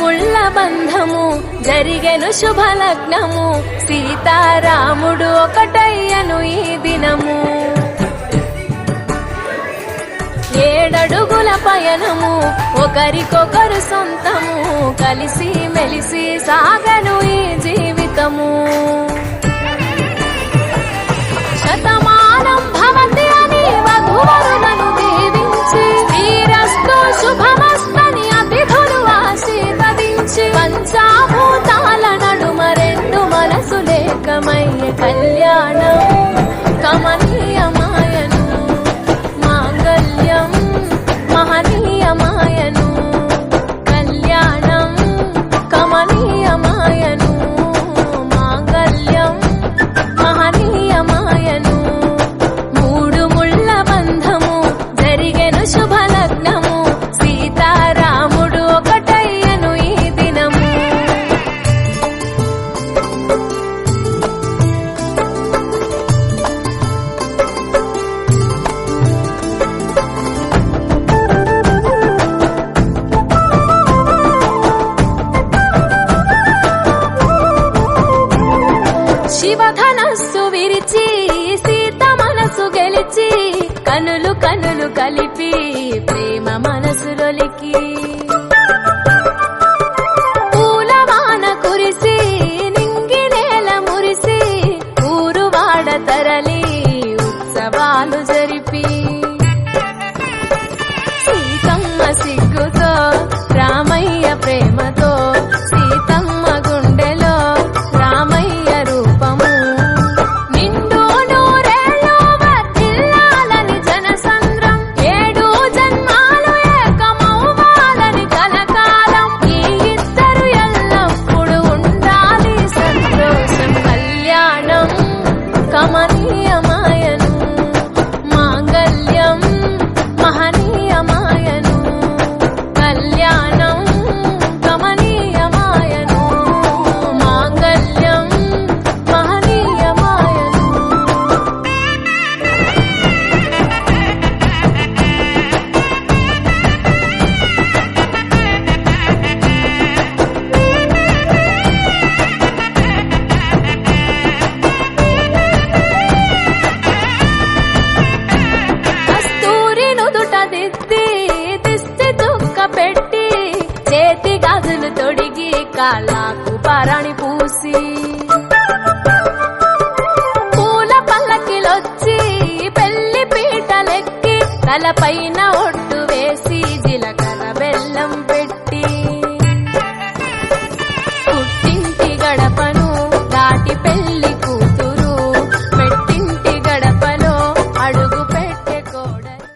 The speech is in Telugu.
ముళ్ళ బంధము జరిగెను శుభలగ్నము సీతారాముడు ఒకటయ్యను ఈ దినము 7 అడుగుల పయనము ఒకరికొకరు సొంతము కలిసి మెలిసి సాగను ఈ జీవితము శతమానం భవతి అని వధువరులను దీవించి శ్రీరస్తు శుభమస్తని అతిథులు ఆశీర్వదించి పంచాభూతాల నడుమ 2 మనసులేకమయ్యే కళ్యాణం కమనీయమాయను మాంగళ్యం మహనీయమాయను కళ్యాణం కమనీయమాయను మాంగళ్యం మహనీయమాయను 3 ముళ్ళ బంధము జరిగెను శుభలగ్నము సీతారాముడు ఒకటయ్యను ఈ దినము శివధనస్సు విరిచి సీత మనసు గెలిచి కనులు కనులు కలిపి ప్రేమ మనసులొలికి పూలవాన కురిసి నింగి నేల మురిసి ఊరువాడ తరలి ఉత్సవాలు జరిపి సీతమ్మ సిగ్గుతో రామయ్య ప్రేమతో సీతమ్మ గుండెలో రామయ్య రూపము నిండు నూరేళ్ళు వర్ధిల్లాలని జనసంద్రం 7 జన్మాలు ఏకమవ్వాలని కలకాలం ఈ ఇద్దరు ఎల్లప్పుడూ ఉండాలి సంతోషం కళ్యాణం కమనీయమాయను మాంగళ్యం మహనీయమాయను కళ్యాణం కమనీయమాయను మాంగళ్యం మహనీయమాయను కస్తూరి నుదుట దిద్ది దిష్టి చుక్క పెట్టి చేతి గాజులు తొడిగి కాళ్ళకు పరణి పూసి పూల పల్లకిలొచ్చి పెళ్లి పీటలెక్కి తలపైన ఒట్టు వేసి జిల